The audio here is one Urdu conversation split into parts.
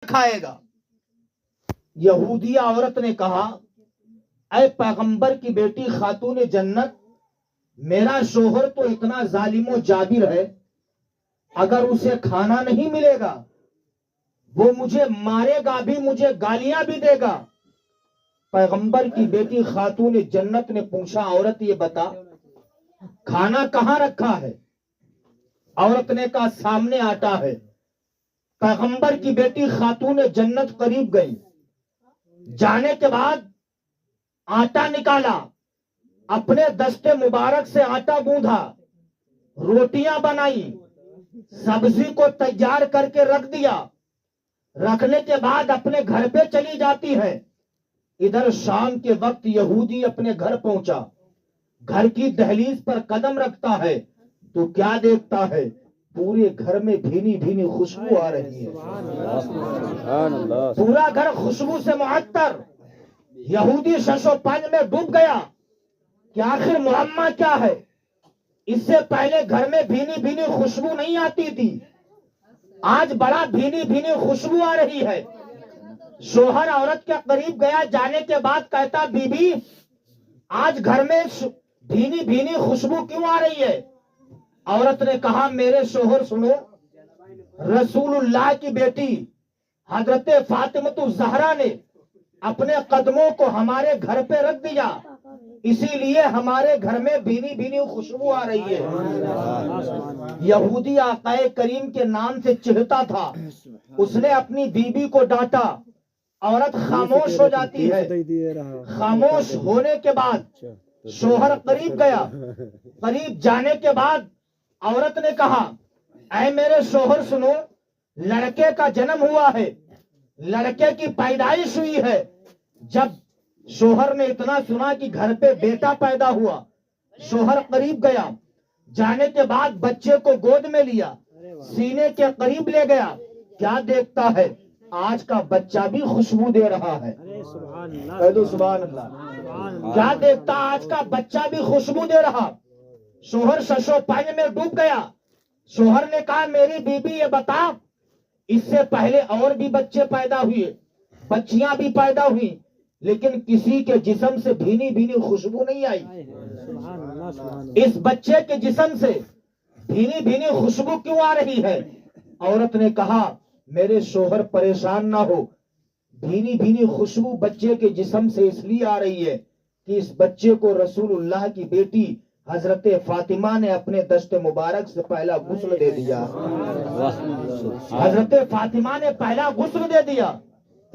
کھائے گا. یہودی عورت نے کہا اے پیغمبر کی بیٹی خاتون جنت، میرا شوہر تو اتنا ظالم و جابر ہے، اگر اسے کھانا نہیں ملے گا وہ مجھے مارے گا بھی، مجھے گالیاں بھی دے گا. پیغمبر کی بیٹی خاتون جنت نے پوچھا عورت یہ بتا کھانا کہاں رکھا ہے؟ عورت نے کہا سامنے آٹا ہے. پیغمبر کی بیٹی خاتون جنت قریب گئی، جانے کے بعد آٹا نکالا، اپنے دست مبارک سے آٹا گوندھا، روٹیاں بنائی، سبزی کو تیار کر کے رکھ دیا. رکھنے کے بعد اپنے گھر پہ چلی جاتی ہے. ادھر شام کے وقت یہودی اپنے گھر پہنچا، گھر کی دہلیز پر قدم رکھتا ہے تو کیا دیکھتا ہے؟ پورے گھر میں بھینی بھینی خوشبو آ رہی ہے. پورا گھر خوشبو سے معطر. یہودی شش و پنج میں ڈوب گیا کہ آخر معمہ کیا ہے. اس سے پہلے گھر میں بھینی بھینی خوشبو نہیں آتی تھی، آج بڑا بھینی بھینی خوشبو آ رہی ہے. شوہر عورت کے قریب گیا، جانے کے بعد کہتا بی بی آج گھر میں بھینی بھینی خوشبو کیوں آ رہی ہے؟ عورت نے کہا میرے شوہر سنو، رسول اللہ کی بیٹی حضرت فاطمہ الزہرا نے اپنے قدموں کو ہمارے گھر پہ رکھ دیا، اسی لیے ہمارے گھر میں بھینی بھینی خوشبو آ رہی ہے. یہودی آقا کریم کے نام سے چہتا تھا، اس نے اپنی بیوی کو ڈانٹا. عورت خاموش ہو جاتی ہے. خاموش ہونے کے بعد شوہر قریب گیا. قریب جانے کے بعد عورت نے کہا اے میرے شوہر سنو، لڑکے کا جنم ہوا ہے، لڑکے کی پیدائش ہوئی ہے. جب شوہر نے اتنا سنا کہ گھر پہ بیٹا پیدا ہوا، شوہر قریب گیا، جانے کے بعد بچے کو گود میں لیا، سینے کے قریب لے گیا. کیا دیکھتا ہے؟ آج کا بچہ بھی خوشبو دے رہا ہے. کہہ دو سبحان اللہ. کیا دیکھتا؟ آج کا بچہ بھی خوشبو دے رہا. شوہر ششو پنج میں ڈوب گیا. شوہر نے کہا میری بیوی یہ بتا، اس سے پہلے اور بھی بچے پیدا ہوئے، بچیاں بھی پیدا ہوئی، لیکن کسی کے جسم سے بھینی بھینی خوشبو نہیں آئی. اس بچے کے جسم سے بھینی بھینی خوشبو کیوں آ رہی ہے؟ عورت نے کہا میرے شوہر پریشان نہ ہو، بھینی بھینی خوشبو بچے کے جسم سے اس لیے آ رہی ہے کہ اس بچے کو رسول اللہ کی بیٹی حضرت فاطمہ نے اپنے دست مبارک سے پہلا غسل دے دیا. حضرت فاطمہ نے پہلا غسل دے دیا.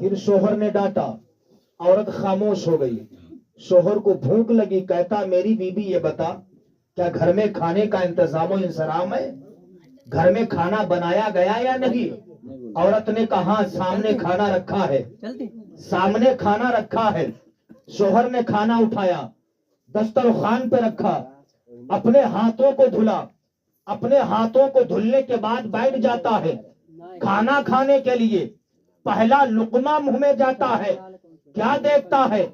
پھر شوہر نے ڈانٹا، عورت خاموش ہو گئی. شوہر کو بھوک لگی، کہتا میری بیوی یہ بتا کیا گھر میں کھانے کا انتظام و انصرام ہے؟ گھر میں کھانا بنایا گیا یا نہیں؟ عورت نے کہا سامنے کھانا رکھا ہے، سامنے کھانا رکھا ہے. شوہر نے کھانا اٹھایا، دسترخوان پہ رکھا، اپنے ہاتھوں کو دھلا. اپنے ہاتھوں کو دھلنے کے بعد بیٹھ جاتا ہے کھانا کھانے کے لیے. پہلا لقمہ منہ میں جاتا ہے، کیا دیکھتا ہے؟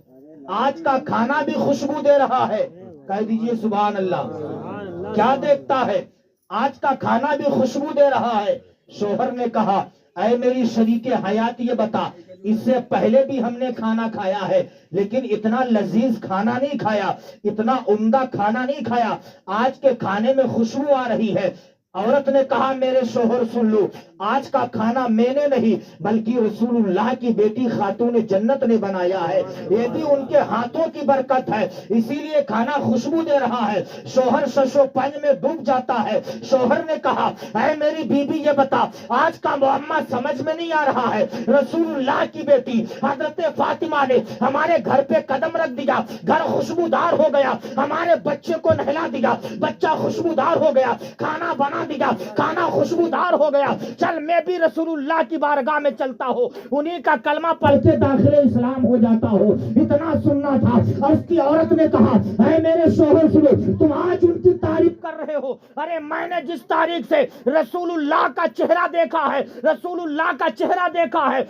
آج کا کھانا بھی خوشبو دے رہا ہے. کہہ دیجئے سبحان اللہ. کیا دیکھتا ہے؟ آج کا کھانا بھی خوشبو دے رہا ہے. شوہر نے کہا اے میری شریک حیات یہ بتا، اس سے پہلے بھی ہم نے کھانا کھایا ہے لیکن اتنا لذیذ کھانا نہیں کھایا، اتنا عمدہ کھانا نہیں کھایا، آج کے کھانے میں خوشبو آ رہی ہے. عورت نے کہا میرے شوہر سن لو، آج کا کھانا میں نے نہیں بلکہ رسول اللہ کی بیٹی خاتون جنت نے بنایا ہے، یہ بھی ان کے ہاتھوں کی برکت ہے، اسی لیے کھانا خوشبو دے رہا ہے. شوہر ششو پنج میں ڈوب جاتا ہے. شوہر نے کہا اے میری بیوی یہ بتا، آج کا معمہ سمجھ میں نہیں آ رہا ہے. رسول اللہ کی بیٹی حضرت فاطمہ نے ہمارے گھر پہ قدم رکھ دیا، گھر خوشبودار ہو گیا، ہمارے بچے کو نہلا دیا، بچہ خوشبودار ہو گیا، کھانا بنا دیا، کھانا خوشبودار ہو گیا. چل میں بھی رسول اللہ کی بارگاہ میں چلتا ہوں، انہی کا کلمہ پڑھ کے داخل اسلام ہو جاتا ہوں. اتنا سننا تھا. اس کی عورت نے کہا اے میرے شوہر سنو، تم آج ان کی تعریف کر رہے ہو، ارے میں نے جس تاریخ سے رسول اللہ کا چہرہ دیکھا ہے، رسول اللہ کا چہرہ دیکھا ہے.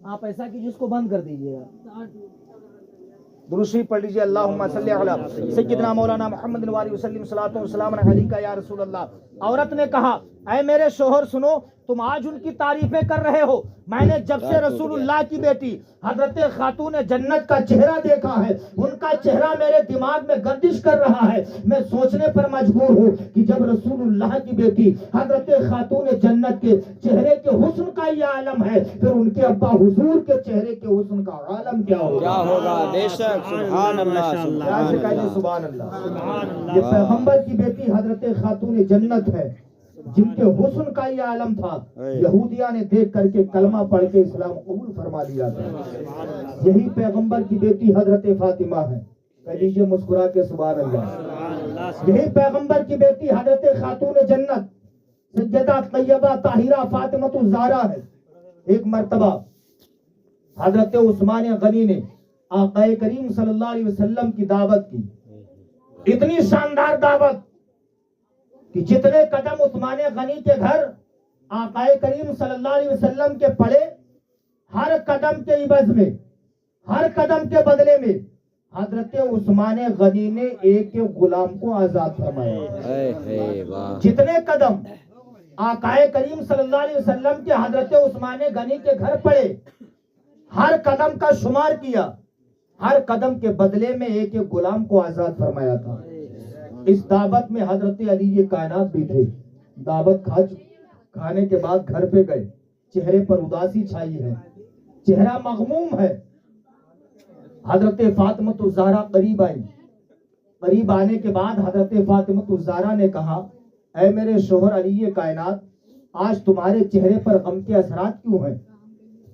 آپ ایسا کیجیے اس کو بند کر دیجیے گا. درود شریف پڑھ لیجیے. اللہم صلی علی سیدنا مولانا محمد وآلہ وسلم صلاۃ و سلام علیک یا رسول اللہ. عورت نے کہا اے میرے شوہر سنو، تم آج ان کی تعریفیں کر رہے ہو، میں نے جب سے رسول اللہ کی بیٹی حضرت خاتون جنت کا چہرہ دیکھا ہے، ان کا چہرہ میرے دماغ میں گردش کر رہا ہے، میں سوچنے پر مجبور ہوں کہ جب رسول اللہ کی بیٹی حضرت خاتون جنت کے چہرے کے حسن کا یہ عالم ہے، پھر ان کے ابا حضور کے چہرے کے حسن کا عالم کیا ہوگا؟ بے شک، سبحان اللہ، سبحان اللہ۔ یہ پیغمبر کی بیٹی حضرت خاتون جنت ہے، جن کے حسن کا یہ عالم تھا، یہودیاں نے دیکھ کر کے کلمہ پڑھ کے اسلام قبول فرما لیا تھا۔ یہی پیغمبر کی بیٹی حضرت فاطمہ ہے، کہہ لیجیے مسکرا کے سبحان اللہ۔ یہی پیغمبر کی بیٹی حضرت خاتون جنت سیدہ طیبہ طاہرہ فاطمہ الزہرا ہے۔ ایک مرتبہ حضرت عثمان غنی نے آقا کریم صلی اللہ علیہ وسلم کی دعوت کی، اتنی شاندار دعوت کہ جتنے قدم عثمان غنی کے گھر آقا کریم صلی اللہ علیہ وسلم کے پڑے، ہر قدم کے عوض میں، ہر قدم کے بدلے میں حضرت عثمان غنی نے ایک غلام کو آزاد فرمایا۔ جتنے قدم آقا کریم صلی اللہ علیہ وسلم کے حضرت عثمان غنی کے گھر پڑے، ہر قدم کا شمار کیا، ہر قدم کے بدلے میں ایک غلام کو آزاد فرمایا تھا۔ اس دعوت میں حضرت علی کائنات بھی تھے۔ دعوت کھانے کے بعد گھر پہ گئے، چہرے پر اداسی چھائی ہے، چہرہ مغموم ہے۔ حضرت فاطمہ الزہرا قریب آئی، قریب آنے کے بعد حضرت فاطمہ الزہرا نے کہا اے میرے شوہر علی کائنات، آج تمہارے چہرے پر غم کے اثرات کیوں ہیں؟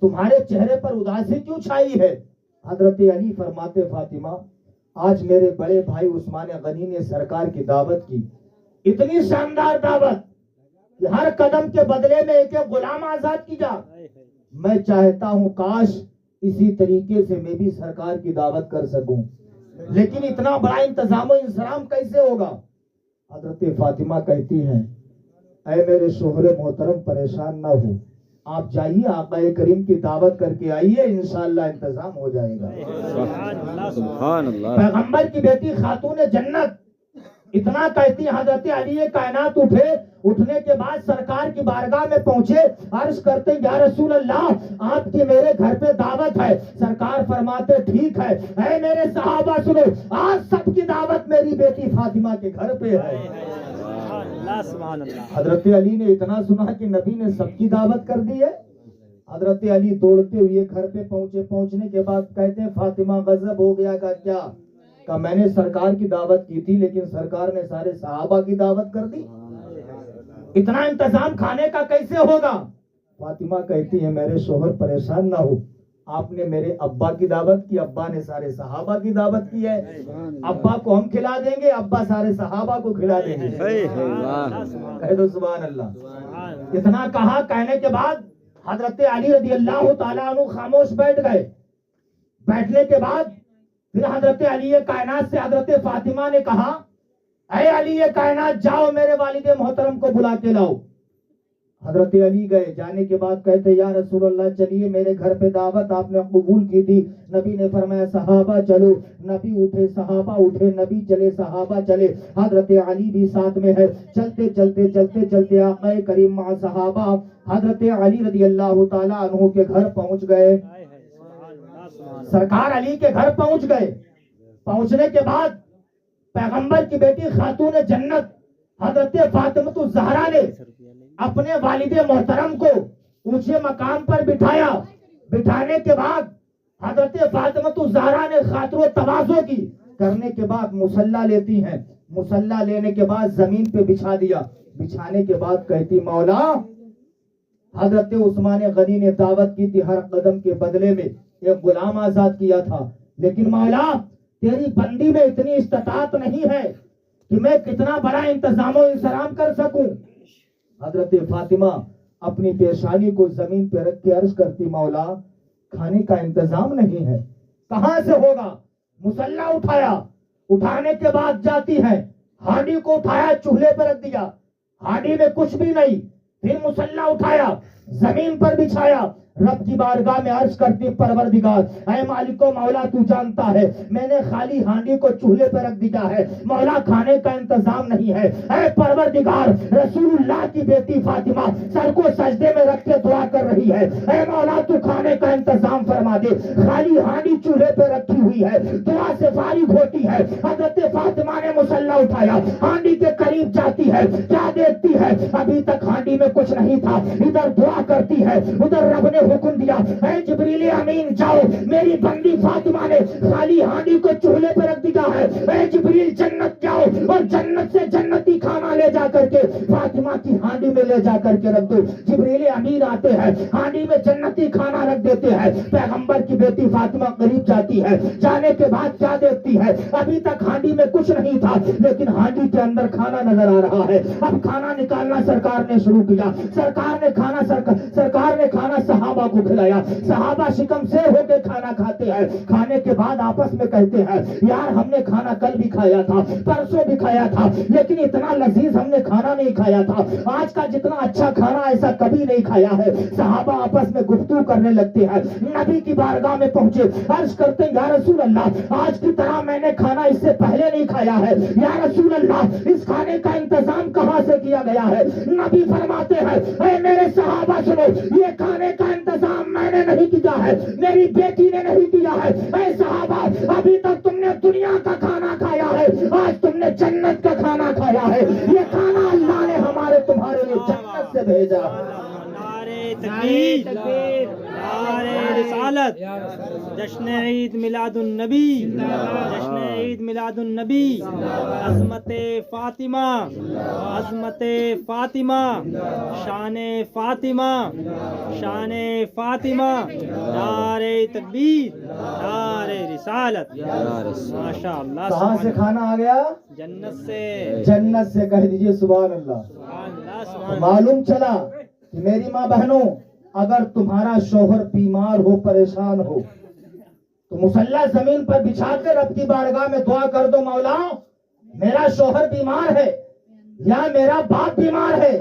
تمہارے چہرے پر اداسی کیوں چھائی ہے؟ حضرت علی فرماتے فاطمہ، آج میرے بڑے بھائی عثمان غنی نے سرکار کی دعوت کی، اتنی شاندار دعوت کہ ہر قدم کے بدلے میں ایک غلام آزاد کی جا۔ میں چاہتا ہوں کاش اسی طریقے سے میں بھی سرکار کی دعوت کر سکوں، لیکن اتنا بڑا انتظام و انصرام کیسے ہوگا؟ حضرت فاطمہ کہتی ہیں اے میرے شوہر محترم پریشان نہ ہو، آپ جائیے آقا کریم کی دعوت کر کے آئیے، انشاءاللہ انتظام ہو جائے گا۔ سبحان اللہ۔ پیغمبر کی بیٹی خاتون جنت اتنا کہتی، حضرت علی کائنات اٹھے، اٹھنے کے بعد سرکار کی بارگاہ میں پہنچے، عرض کرتے یا رسول اللہ آپ کی میرے گھر پہ دعوت ہے۔ سرکار فرماتے ٹھیک ہے۔ اے میرے صحابہ سنو، آج سب کی دعوت میری بیٹی فاطمہ کے گھر پہ ہے۔ حضرت علی نے اتنا سنا کہ نبی نے سب کی دعوت کر دی ہے۔ حضرت علی دوڑتے ہوئے گھر پہ پہنچے، پہنچنے کے بعد کہتے ہیں فاطمہ غضب ہو گیا کا کیا؟ کہ میں نے سرکار کی دعوت کی تھی لیکن سرکار نے سارے صحابہ کی دعوت کر دی، اتنا انتظام کھانے کا کیسے ہوگا؟ فاطمہ کہتی ہے میرے شوہر پریشان نہ ہو، آپ نے میرے ابا کی دعوت کی، ابا نے سارے صحابہ کی دعوت کی ہے، ابا کو ہم کھلا دیں گے، ابا سارے صحابہ کو کھلا دیں گے۔ کہہ دو سبحان اللہ۔ اتنا کہا، کہنے کے بعد حضرت علی رضی اللہ تعالیٰ عنہ خاموش بیٹھ گئے۔ بیٹھنے کے بعد پھر حضرت علی کائنات سے حضرت فاطمہ نے کہا اے علی کائنات جاؤ میرے والد محترم کو بلا کے لاؤ۔ حضرت علی گئے، جانے کے بعد کہتے یا رسول اللہ چلیے میرے گھر پہ دعوت آپ نے قبول کی تھی، نبی نے فرمایا صحابہ چلو، نبی اٹھے صحابہ اٹھے، نبی چلے صحابہ چلے، حضرت علی بھی ساتھ میں ہے۔ چلتے چلتے چلتے چلتے آقا کریم مع صحابہ حضرت علی رضی اللہ تعالیٰ عنہ کے گھر پہنچ گئے۔ سرکار علی کے گھر پہنچ گئے۔ پہنچنے کے بعد پیغمبر کی بیٹی خاتون جنت حضرت فاطمہ الزہرا نے اپنے والد محترم کو اونچے مقام پر بٹھایا۔ بٹھانے کے بعد حضرت فاطمہ الزہرا نے خاطر و تواضع کی، کرنے کے بعد مصلی لیتی ہیں، مصلی لینے کے بعد زمین پہ بچھا دیا۔ بچھانے کے بعد کہتی مولا حضرت عثمان غنی نے دعوت کی تھی، ہر قدم کے بدلے میں ایک غلام آزاد کیا تھا، لیکن مولا تیری بندی میں اتنی استطاعت نہیں ہے کہ میں کتنا بڑا انتظام و انصرام کر سکوں۔ حضرت فاطمہ اپنی پیشانی کو زمین پہ رکھ کے عرض کرتی مولا کھانے کا انتظام نہیں ہے، کہاں سے ہوگا؟ مصلی اٹھایا، اٹھانے کے بعد جاتی ہے، ہانڈی کو اٹھایا چولہے پہ رکھ دیا، ہانڈی میں کچھ بھی نہیں۔ پھر مصلی اٹھایا، زمین پر بچھایا، رب کی بارگاہ میں عرض کرتی پروردگار اے مالک و مولا تو جانتا ہے میں نے خالی ہانڈی کو چولہے پہ رکھ دیا ہے، مولا کھانے کا انتظام نہیں ہے، اے پروردگار رسول اللہ کی بیٹی فاطمہ سر کو سجدے میں رکھ کے دعا کر رہی ہے، اے مولا تو کھانے کا انتظام فرما دے، خالی ہانڈی چولہے پہ رکھی ہوئی ہے، دعا سے فارغ ہوتی ہے، حضرت فاطمہ نے مصلی اٹھایا، ہانڈی کے قریب جاتی ہے، کیا دیکھتی ہے ابھی تک ہانڈی میں کچھ نہیں تھا، ادھر دعا کرتی ہے، ادھر رب نے حکم دیا اے جبریل امین جاؤ، میری بندی فاطمہ نے خالی ہانڈی کو چولہے پہ رکھ دیا ہے، اے جبریل جنت جاؤ اور جنت سے جنتی کھانا لے جا کر کے فاطمہ کی ہانڈی میں لے جا کر کے رکھ دو۔ جبریل امین آتے ہیں، ہانڈی میں جنتی کھانا رکھ دیتے ہیں، پیغمبر کی بیٹی فاطمہ قریب جاتی ہے، جانے کے بعد کیا دیکھتی ہے ابھی تک ہانڈی میں کچھ نہیں تھا لیکن ہانڈی کے اندر کھانا نظر آ رہا ہے، اب کھانا نکالنا سرکار نے شروع کیا، سرکار نے کھانا صحابہ کو کھلایا، صحابہ شکم سے ہو کے کھانا کھاتے ہیں، کھانے کے بعد آپس میں کہتے ہیں یار ہم نے کھانا کل بھی کھایا تھا، پرسوں بھی کھایا تھا لیکن اتنا لذیذ ہم نے کھانا نہیں کھایا تھا، آج کا جتنا اچھا کھانا ایسا کبھی نہیں کھایا ہے۔ صحابہ آپس میں گفتگو کرنے لگتے ہیں، نبی کی بارگاہ میں پہنچے، عرض کرتے ہیں یا رسول اللہ آج کی طرح میں نے کھانا اس سے پہلے نہیں کھایا ہے، یا رسول اللہ اس کھانے کا انتظام کہاں سے کیا گیا ہے؟ نبی فرماتے ہیں اے میرے صحابہ سنو، یہ کھانے کا انتظام میں نے نہیں کیا ہے، میری بیٹی نے نہیں کیا ہے، اے صحابہ ابھی تک تم نے دنیا کا کھانا کھایا ہے، آج تم نے جنت کا کھانا کھایا ہے، یہ کھانا اللہ نے ہمارے تمہارے لیے جنت سے بھیجا۔ نعرے تکبیر، نعرے رسالت، جشن عید میلاد النبی، جشن عید میلاد النبی، عظمت فاطمہ، عظمت فاطمہ، شان فاطمہ، شان فاطمہ، نعرے تکبیر، نعرے رسالت، ماشاء اللہ۔ کہاں سے کھانا آ گیا؟ جنت سے، جنت سے، کہہ دیجئے سبحان اللہ۔ سبحان اللہ، سبحان اللہ۔ معلوم چلا کہ میری ماں بہنوں اگر تمہارا شوہر بیمار ہو، پریشان ہو تو مصلی زمین پر بچھا کے رب کی بارگاہ میں دعا کر دو مولا میرا شوہر بیمار ہے یا میرا باپ بیمار ہے،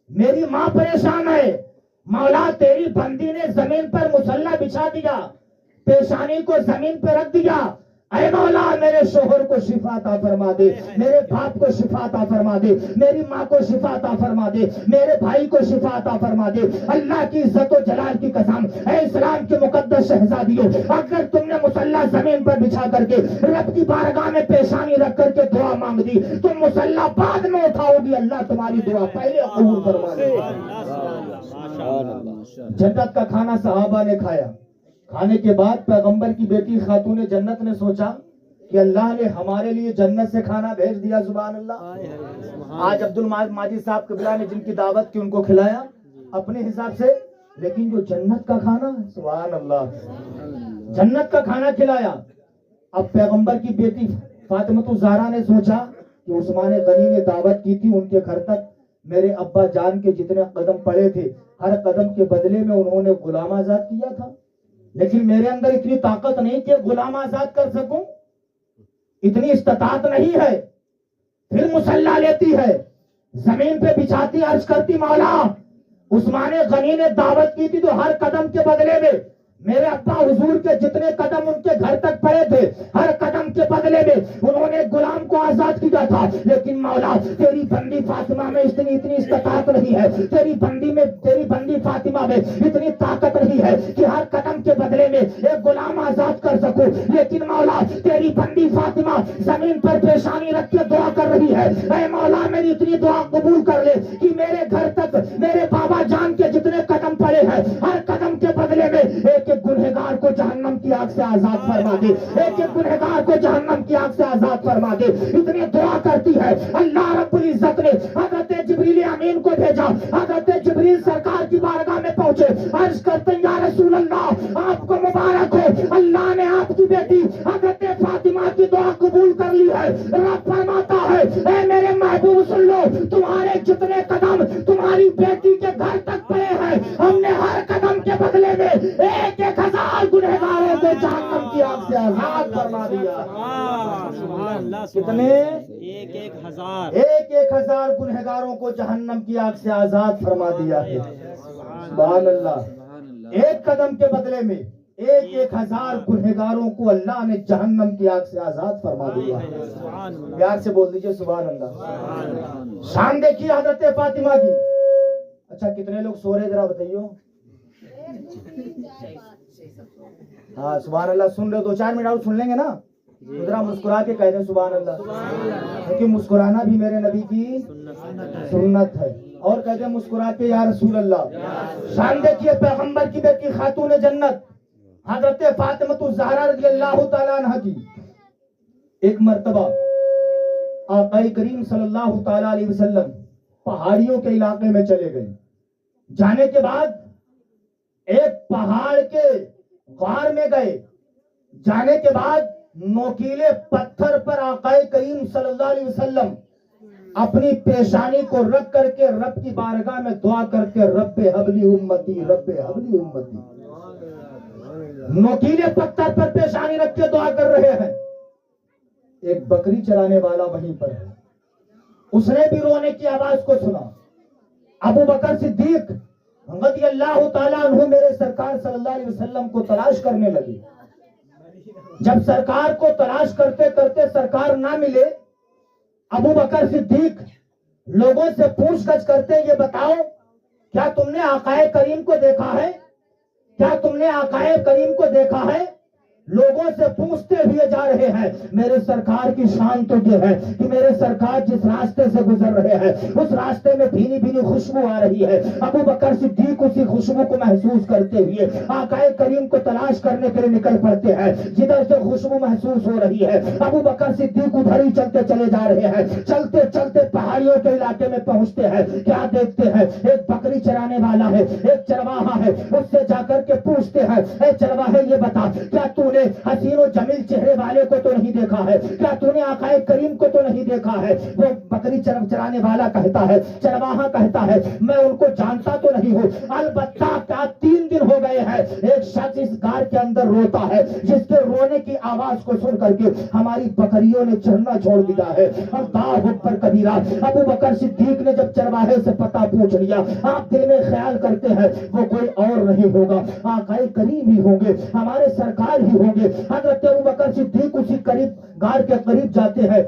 میری ماں پریشان ہے، مولا تیری بندی نے زمین پر مصلی بچھا دیا، پیشانی کو زمین پہ رکھ دیا، اے مولا میرے شوہر کو شفا عطا فرما دے، میرے باپ کو شفا عطا فرما دے، میری ماں کو شفا عطا فرما دے، میرے بھائی کو شفا عطا فرما دے، اللہ کی عزت و جلال کی قسم، اے اسلام کے مقدس شہزادیوں اگر تم نے مصلی زمین پر بچھا کر کے رب کی بارگاہ میں پیشانی رکھ کر کے دعا مانگ دی، تم مصلی بعد میں اٹھاؤ گی، اللہ تمہاری دعا پہلے قبول فرما دے۔ جنت کا کھانا صحابہ نے کھایا، کھانے کے بعد پیغمبر کی بیٹی خاتون جنت نے سوچا کہ اللہ نے ہمارے لیے جنت سے کھانا بھیج دیا، سبحان اللہ۔ آج عبد الماجد صاحب قبلہ نے جن کی دعوت کی ان کو کھلایا اپنے حساب سے، لیکن جو جنت کا کھانا، سبحان اللہ، جنت کا کھانا کھلایا۔ اب پیغمبر کی بیٹی فاطمہ الزہرا نے سوچا کہ عثمان غنی نے دعوت کی تھی ان کے گھر تک، میرے ابا جان کے جتنے قدم پڑے تھے ہر قدم کے بدلے میں انہوں نے غلام آزاد کیا تھا، لیکن میرے اندر اتنی طاقت نہیں کہ غلام آزاد کر سکوں، اتنی استطاعت نہیں ہے۔ پھر مصلی لیتی ہے، زمین پہ بچھاتی، عرض کرتی مولا عثمان غنی نے دعوت کی تھی تو ہر قدم کے بدلے میں میرے ابا حضور کے جتنے قدم ان کے گھر تک پڑے تھے ہر قدم کے بدلے میں انہوں نے غلام کو آزاد کیا تھا، لیکن مولا تیری بندی فاطمہ میں اتنی استطاعت نہیں ہے، تیری بندی فاطمہ میں اتنی طاقت نہیں ہے کہ ہر قدم کے بدلے میں ایک غلام آزاد کر سکوں، لیکن مولا تیری بندی فاطمہ زمین پر پیشانی رکھ کے دعا کر رہی ہے، اے مولا میری اتنی دعا قبول کر لے کہ میرے گھر تک میرے بابا جان کے جتنے قدم پڑے ہیں ہر قدم کے بدلے میں ایک گنہگار کو جہنم کی آگ سے آزاد فرما دے، ایک گنہگار کو جہنم کی آگ سے آزاد فرما دے، اتنی دعا کرتی ہے۔ اللہ رب العزت نے حضرت جبریل امین کو بھیجا، حضرت جبریل سرکار کی بارگاہ میں پہنچے، عرض کرتے ہیں یا رسول اللہ آپ کو مبارک ہو، اللہ نے آپ کی بیٹی حضرت فاطمہ کی دعا قبول کر لی ہے۔ رب فرماتا ہے اے میرے محبوب سن لو، تمہارے جتنے قدم تمہاری بیٹی کے گھر تک پڑے ہیں ہم نے ہر قدم کے بدلے میں 1,000 گنہگاروں کو جہنم کی آگ سے آزاد فرما دیا۔ کتنے؟ 1,000 گنہگاروں کو جہنم کی آگ سے آزاد فرما دیا ہے۔ سبحان اللہ. ایک قدم کے بدلے میں 1,000 گنہگاروں کو اللہ نے جہنم کی آگ سے آزاد فرما دیا. پیار سے بول دیجئے سبحان اللہ. شان دیکھیے حضرت فاطمہ کی. اچھا کتنے لوگ سو رہے ذرا بتائیے. ہاں سبحان اللہ سن رہے. 2-4 منٹ اور سن لیں گے نا. ذرا مسکرا کے کہہ دیں سبحان اللہ, کیونکہ مسکرانا بھی میرے نبی کی سنت ہے. اور کہتے ہیں مسکرا کے یا رسول اللہ. شان دیکھیے پیغمبر کی بیٹی خاتون جنت حضرت فاطمہ الزہرا رضی اللہ تعالیٰ عنہ کی. ایک مرتبہ آقا کریم صلی اللہ تعالیٰ علیہ وسلم پہاڑیوں کے علاقے میں چلے گئے. جانے کے بعد ایک پہاڑ کے غار میں گئے. جانے کے بعد نوکیلے پتھر پر آقا کریم صلی اللہ علیہ وسلم اپنی پیشانی کو رکھ کر کے رب کی بارگاہ میں دعا کرتے رب حبلی امتی رب حبلی امتی. نوکیلے پتھر پر پیشانی رکھ کے دعا کر رہے ہیں. ایک بکری چرانے والا وہیں پر ہے. اس نے بھی رونے کی آواز کو سنا. ابو بکر صدیق رضی اللہ تعالیٰ عنہ میرے سرکار صلی اللہ علیہ وسلم کو تلاش کرنے لگے. جب سرکار کو تلاش کرتے کرتے سرکار نہ ملے, ابو بکر صدیق لوگوں سے پوچھ گچھ کرتے یہ بتاؤ کیا تم نے آقا کریم کو دیکھا ہے, کیا تم نے آقا کریم کو دیکھا ہے. لوگوں سے پوچھتے ہوئے جا رہے ہیں. میرے سرکار کی شان تو یہ ہے کہ میرے سرکار جس راستے سے گزر رہے ہیں اس راستے میں بھینی بھینی خوشبو آ رہی ہے. ابو بکر صدیق اسی خوشبو کو محسوس کرتے ہوئے آقا کریم کو تلاش کرنے کے لیے نکل پڑتے ہیں. جدھر سے خوشبو محسوس ہو رہی ہے ابو بکر صدیق ادھر ہی چلتے چلے جا رہے ہیں. چلتے چلتے پہاڑیوں کے علاقے میں پہنچتے ہیں. کیا دیکھتے ہیں ایک بکری چرانے والا ہے, ایک چرواہا ہے. اس سے جا کر کے پوچھتے ہیں اے چرواہے یہ بتا کیا تو نے حسین و جمیل چہرے والے کو تو نہیں دیکھا ہے, کیا تو نے آقا کریم کو تو نہیں دیکھا ہے. وہ بکری چرانے والا کہتا ہے, چرواہا کہتا ہے میں ان کو جانتا تو نہیں ہوں, البتہ کیا 3 دن ہو گئے ہیں ایک شخص اس غار کے اندر روتا ہے جس کے رونے کی آواز کو سن کر کے ہماری بکریوں نے چرنا چھوڑ دیا ہے. اللہ اکبر کبیرہ. ابو بکر صدیق نے جب چرواہے سے پتہ پوچھ لیا, آپ دل میں خیال کرتے ہیں وہ کوئی اور نہیں ہوگا, آقا کریم ہی ہوں گے, ہمارے سرکار ہی ہوں گے. حضرت ابو بکر صدیق اسی قریب غار کے قریب جاتے ہیں.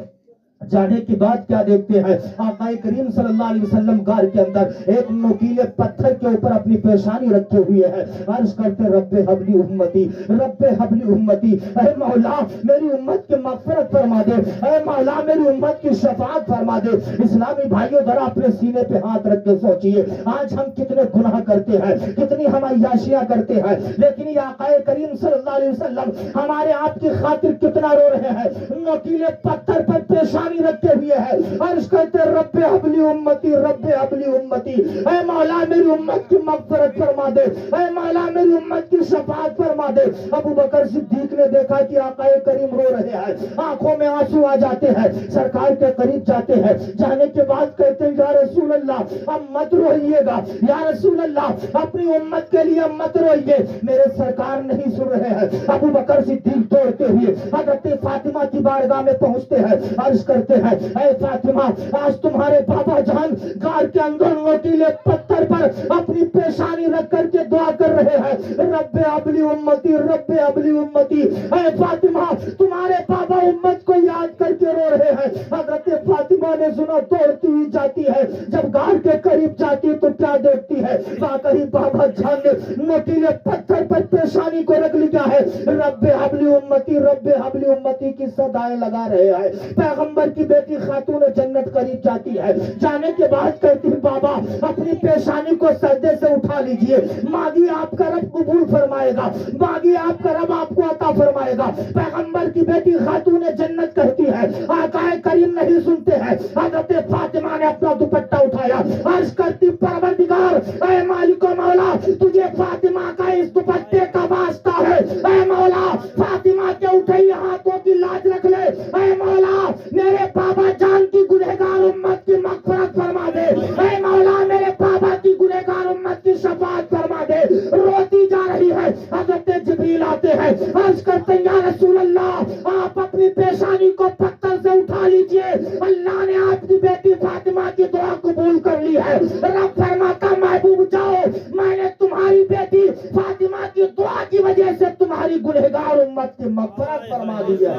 جانے کی بات کیا دیکھتے ہیں آقا کریم صلی اللہ علیہ وسلم غار کے اندر ایک نوکیلے پتھر کے اوپر اپنی پیشانی رکھے ہوئے ہیں. عرض کرتے رب حبلی امتی رب حبلی امتی. اے مولا میری امت کی مغفرت فرما دے, اے مولا میری امت کی شفاعت فرما دے. اسلامی بھائیوں ذرا اپنے سینے پہ ہاتھ رکھ کے سوچئے آج ہم کتنے گناہ کرتے ہیں, کتنی ہم عیاشیاں کرتے ہیں, لیکن یہ آقا کریم صلی اللہ علیہ وسلم ہمارے آپ کی خاطر کتنا رو رہے ہیں. نوکیلے پتھر پر پیشانی رکھتے ہوئے ہیں. عرض کرتے رب حبلی امتی رب حبلی امتی. اے مولا میری امت کی مغفرت فرما دے, اے مولا میری امت کی شفاعت فرما دے. ابو بکر صدیق نے دیکھا کہ آقا کریم رو رہے ہیں, آنکھوں میں آنسو آ جاتے ہیں. سرکار کے قریب جاتے ہیں. جانے کے بعد کہتے ہیں یا رسول اللہ اب مت روئیے گا, یا رسول اللہ اپنی امت کے لیے مت روئیے. میرے سرکار نہیں سن رہے ہیں. ابو بکر صدیق دوڑتے ہوئے حضرت فاطمہ کی بارگاہ میں پہنچتے ہیں. عرض کرتے ہیں اے فاطمہ آج تمہارے بابا جان غار کے اندر نوکیلے پتھر پر اپنی پیشانی رکھ کر کے دعا کر رہے ہیں رب حبلی امتی رب حبلی امتی. اے فاطمہ تمہارے بابا امت کو یاد کر کے رو رہے ہیں. حضرت فاطمہ نے سنا, دوڑتی ہوئی جاتی ہے. جب غار کے قریب جاتی تو کیا دیکھتی ہے واقعی بابا جان نے نوکیلے پتھر پر پیشانی کو رکھ لیا ہے. رب حبلی امتی رب حبلی امتی کی صدائیں لگا رہے ہیں. پیغمبر کی بیٹی خاتون جنت قریب جاتی ہے. جانے کے بعد کہتی ہے بابا اپنی پیشانی کو سجدے سے اٹھا لیجئے, مانگی آپ کا رب قبول فرمائے گا, مانگی آپ کا رب آپ کو عطا فرمائے گا. پیغمبر کی بیٹی خاتون جنت کہتی ہے آقا کریم نہیں سنتے ہیں. حضرت فاطمہ نے اپنا دوپٹہ اٹھایا. عرض کرتی پروردگار اے مالک و مولا تجھے فاطمہ کا اس دوپٹے کا واسطہ ہے. اے مولا فاطمہ کے اٹھے ہاتھوں کی لاج رکھ لے. اے مولا میرے بابا جان کی گنہگار امت کی مغفرت فرما دے. اے مولا میرے بابا کی گنہگار امت کی شفاعت فرما دے. روتی جا رہی ہے. حضرت جبریل آتے ہیں، عرض کرتے ہیں یا رسول اللہ آپ اپنی پیشانی کو پتھر سے اٹھا لیجئے، اللہ نے آپ کی بیٹی فاطمہ کی دعا قبول کر لی ہے۔ رب فرماتا محبوب جاؤ، میں نے تمہاری بیٹی فاطمہ کی دعا کی وجہ سے تمہاری گنہگار امت کی مغفرت فرما دی ہے۔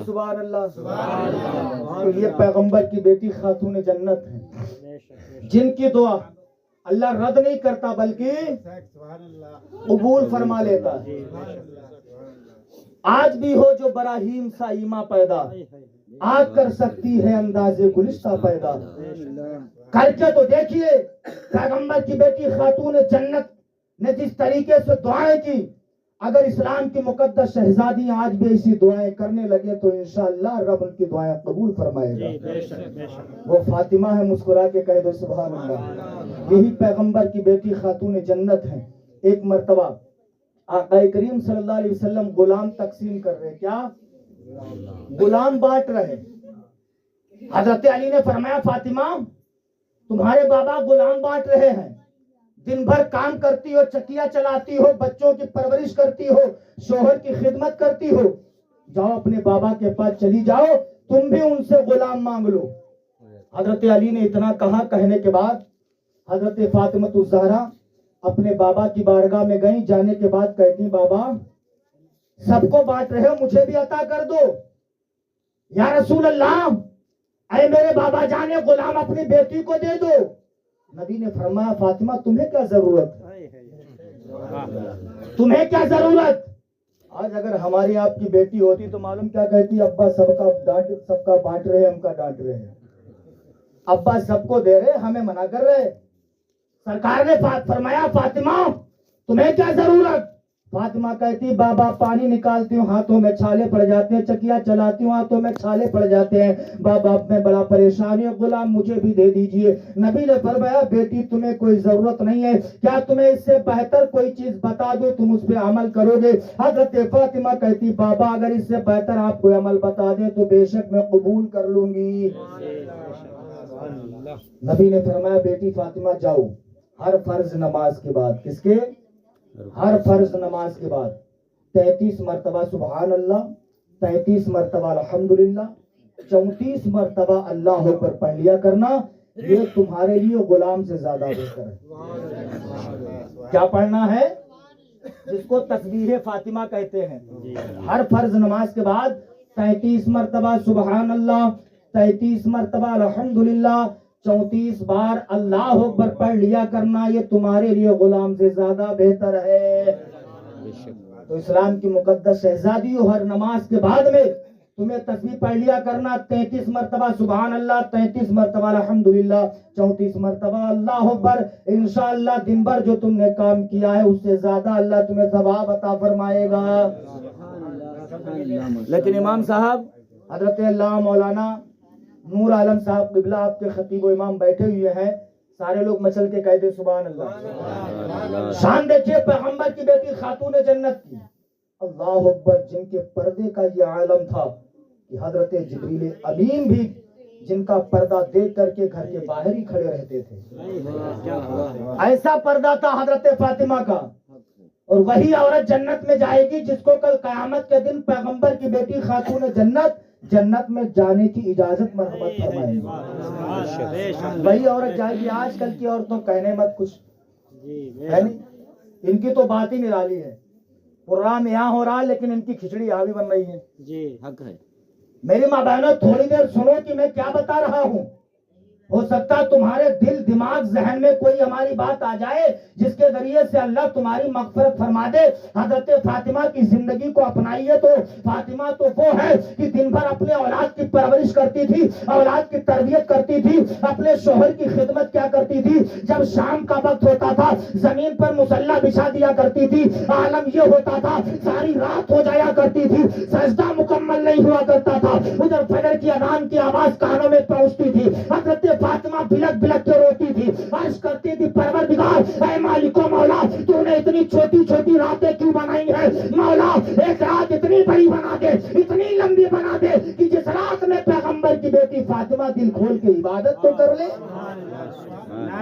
سبحان اللہ۔ تو یہ پیغمبر کی بیٹی خاتون جنت ہے، جن کی دعا اللہ رد نہیں کرتا بلکہ قبول فرما لیتا ہے۔ آج بھی ہو جو براہیم سا ایماں پیدا، آج کر سکتی ہے انداز گلشتہ پیدا۔ کر کے تو دیکھیے پیغمبر کی بیٹی خاتون جنت نے جس طریقے سے دعائیں کی، اگر اسلام کی مقدس شہزادی آج بھی ایسی دعائیں کرنے لگے تو انشاءاللہ رب ان کی دعائیں قبول فرمائے گا۔ وہ فاطمہ ہے، مسکرا کے کہہ دو سبحان اللہ۔ یہی پیغمبر کی بیٹی خاتون جنت ہیں۔ ایک مرتبہ آقا کریم صلی اللہ علیہ وسلم غلام تقسیم کر رہے، کیا غلام بانٹ رہے۔ حضرت علی نے فرمایا فاطمہ تمہارے بابا غلام بانٹ رہے ہیں، دن بھر کام کرتی ہو، چکیا چلاتی ہو، بچوں کی پرورش کرتی ہو، شوہر کی خدمت کرتی ہو، جاؤ اپنے بابا کے پاس چلی جاؤ، تم بھی ان سے غلام مانگ لو۔ حضرت علی نے اتنا کہا، کہنے کے بعد حضرت فاطمہ الزہرا اپنے بابا کی بارگاہ میں گئیں، جانے کے بعد کہتی بابا سب کو بانٹ رہے ہو، مجھے بھی عطا کر دو۔ یا رسول اللہ اے میرے بابا جانے، غلام اپنی بیٹی کو دے دو۔ نبی نے فرمایا فاطمہ تمہیں کیا ضرورت، تمہیں کیا ضرورت۔ آج اگر ہماری آپ کی بیٹی ہوتی تو معلوم کیا کہتی، ابا سب کا بانٹ رہے، ہم کا ڈانٹ رہے ہیں، ابا سب کو دے رہے ہمیں منع کر رہے۔ سرکار نے فرمایا فاطمہ تمہیں کیا ضرورت۔ فاطمہ کہتی بابا پانی نکالتی ہوں ہاتھوں میں چھالے پڑ جاتے ہیں، چکیا چلاتی ہوں ہاتھوں میں چھالے پڑ جاتے ہیں، بابا میں بڑا پریشانی ہے، غلام مجھے بھی دے دیجئے۔ نبی نے فرمایا بیٹی تمہیں کوئی ضرورت نہیں ہے، کیا تمہیں اس سے بہتر کوئی چیز بتا دو تم اس پہ عمل کرو گے۔ حضرت فاطمہ کہتی بابا اگر اس سے بہتر آپ کوئی عمل بتا دیں تو بے شک میں قبول کر لوں گی۔ نبی نے فرمایا بیٹی فاطمہ جاؤ، ہر فرض نماز کے بعد، کس کے؟ ہر فرض نماز کے بعد 33 مرتبہ سبحان اللہ، 33 مرتبہ الحمدللہ، 34 مرتبہ اللہ اکبر پڑھ لیا کرنا، یہ تمہارے لیے غلام سے زیادہ بہتر ہے۔ کیا پڑھنا ہے؟ جس کو تسبیح فاطمہ کہتے ہیں۔ ہر فرض نماز کے بعد 33 مرتبہ سبحان اللہ، 33 مرتبہ الحمدللہ، 34 بار اللہ اکبر پڑھ لیا کرنا، یہ تمہارے لیے غلام سے زیادہ بہتر ہے۔ تو اسلام کی مقدس شہزادی ہر نماز کے بعد میں تمہیں تسبیح پڑھ لیا کرنا، 33 مرتبہ سبحان اللہ، 33 مرتبہ الحمدللہ، 34 مرتبہ اللہ اکبر۔ انشاءاللہ دن بھر جو تم نے کام کیا ہے اس سے زیادہ اللہ تمہیں ثواب عطا فرمائے گا۔ لیکن امام صاحب حضرت اللہ مولانا نور عالم صاحب قبلہ آپ کے خطیب و امام بیٹھے ہوئے ہیں، سارے لوگ مچل کے کہتے سبحان اللہ۔ شان دیکھیے پیغمبر کی بیٹی خاتون جنت کی، اللہ اکبر، جن کے پردے کا یہ عالم تھا کہ حضرت جبریل امین بھی جن کا پردہ دیکھ کر کے گھر کے باہر ہی کھڑے رہتے تھے۔ ایسا پردہ تھا حضرت فاطمہ کا، اور وہی عورت جنت میں جائے گی جس کو کل قیامت کے دن پیغمبر کی بیٹی خاتون جنت میں جانے کی اجازت مرحمت فرمائے گی۔ وہی عورت جائے گی۔ آج کل کی عورتوں کہنے مت کچھ ہے نہیں، ان کی تو بات ہی نرالی ہے، پروگرام یہاں ہو رہا ہے لیکن ان کی کھچڑی یہاں بھی بن رہی ہے۔ جی حق ہے۔ میری ماں بہنوں تھوڑی دیر سنو کہ میں کیا بتا رہا ہوں، ہو سکتا تمہارے دل دماغ ذہن میں کوئی ہماری بات آ جائے جس کے ذریعے سے اللہ تمہاری مغفرت فرما دے۔ حضرت فاطمہ کی زندگی کو اپنائیے تو فاطمہ تو وہ ہے کہ دن بھر اپنے اولاد کی پرورش کرتی تھی، اولاد کی تربیت کرتی تھی، اپنے شوہر کی خدمت کیا کرتی تھی، جب شام کا وقت ہوتا تھا زمین پر مصلی بچھا دیا کرتی تھی، عالم یہ ہوتا تھا ساری رات ہو جایا کرتی تھی، سجدہ مکمل نہیں ہوا کرتا تھا، ادھر فجر کی اذان کی آواز کانوں میں پہنچتی تھی، حضرت فاطمہ بلک بلک کے روتی تھی، عرض کرتی تھی پروردگار اے مالک و مولا تو نے اتنی چھوٹی چھوٹی راتیں کیوں بنائی ہیں، مولا ایک رات اتنی بڑی بنا دے، اتنی لمبی بنا دے کہ جس رات میں پیغمبر کی بیٹی فاطمہ دل کھول کے عبادت تو کر لے۔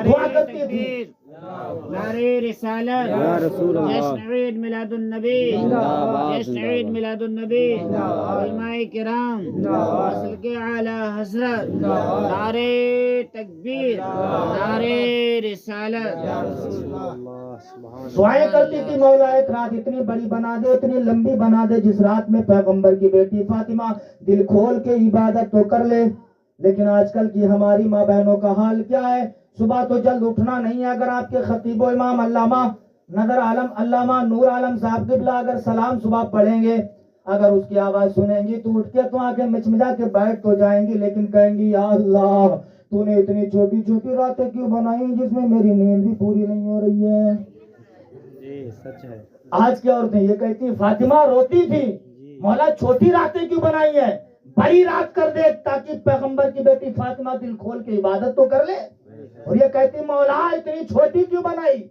دعا کرتی تھی نعرے رسالت یا رسول اللہ جشن عید میلاد النبی جشن عید میلاد النبی علماء کرام مسلک اعلی حضرت نعرے تکبیر نعرے رسالت دعائیں کرتی تھی مولا ایک رات اتنی بڑی بنا دے اتنی لمبی بنا دے جس رات میں پیغمبر کی بیٹی فاطمہ دل کھول کے عبادت تو کر لے. لیکن آج کل کی ہماری ماں بہنوں کا حال کیا ہے؟ صبح تو جلد اٹھنا نہیں ہے. اگر آپ کے خطیب و امام علامہ نظر عالم علامہ نور عالم صاحب قبلہ اگر سلام صبح پڑھیں گے, اگر اس کی آواز سنیں گی تو اٹھ کے تو آنکھیں مچمچا کے بیٹھ تو جائیں گی, لیکن کہیں گی یا اللہ تو نے اتنی چھوٹی چھوٹی راتیں کیوں بنائی جس میں میری نیند بھی پوری نہیں ہو رہی ہے. جی سچ ہے. آج کی عورتیں یہ کہتی فاطمہ روتی تھی مولا چھوٹی راتیں کیوں بنائی ہے, بڑی رات کر دے تاکہ پیغمبر کی بیٹی فاطمہ دل کھول کے عبادت تو کر لے. اور یہ کہتی مولا اتنی چھوٹی کیوں بنائی؟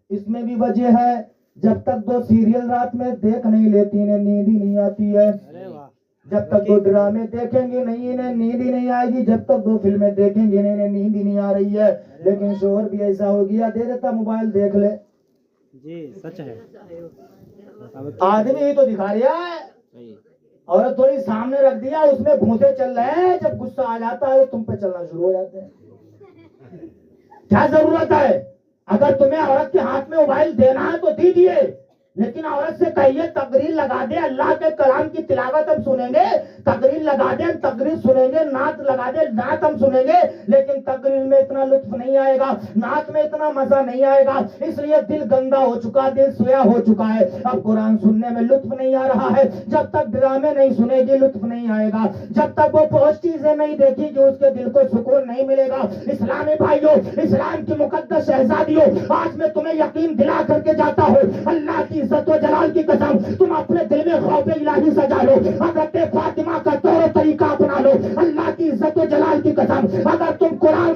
اس میں بھی وجہ ہے جب تک دو سیریل رات میں دیکھ نہیں لیتی انہیں نیند ہی نہیں آتی ہے. جب تک دو ڈرامے دیکھیں گے نہیں انہیں نیند ہی نہیں آئے گی, جب تک دو فلمیں دیکھیں گے انہیں نیند ہی نہیں آ رہی ہے. لیکن شوہر بھی ایسا ہو گیا دے دیتا موبائل دیکھ لے. جی سچ ہے. آدمی ہی تو دکھا رہا ہے, عورت تھوڑی سامنے رکھ دیا اس میں بھونتے چل رہے ہیں, جب غصہ آ جاتا ہے تم پہ چلنا شروع ہو جاتے ہیں. کیا ضرورت ہے؟ اگر تمہیں عورت کے ہاتھ میں موبائل دینا ہے تو دیجیے, لیکن عورت سے کہیے تقریر لگا دے, اللہ کے کلام کی تلاوت ہم سنیں گے, تقریر لگا دے تقریر سنیں گے, نعت لگا دے نعت ہم سنیں گے, لیکن تقریر میں اتنا لطف نہیں آئے گا, نعت میں اتنا مزہ نہیں آئے گا. اس لیے دل گندا ہو چکا, دل سویا ہو چکا ہے. اب قرآن سننے میں لطف نہیں آ رہا ہے, جب تک ڈرامے نہیں سنے گی لطف نہیں آئے گا, جب تک وہ پوسٹ چیزیں نہیں دیکھی گی اس کے دل کو سکون نہیں ملے گا. اسلامی بھائیوں, اسلام کی مقدس شہزادیوں, آج میں تمہیں یقین دلا کر کے جاتا ہوں, اللہ کی عزت و جلال کی قسم تم اپنے دل میں خوف الہی سجا لو, حضرت فاطمہ کا طور و طریقہ اپنا لو. اللہ کی عزت و جلال کی قسم اگر تم قرآن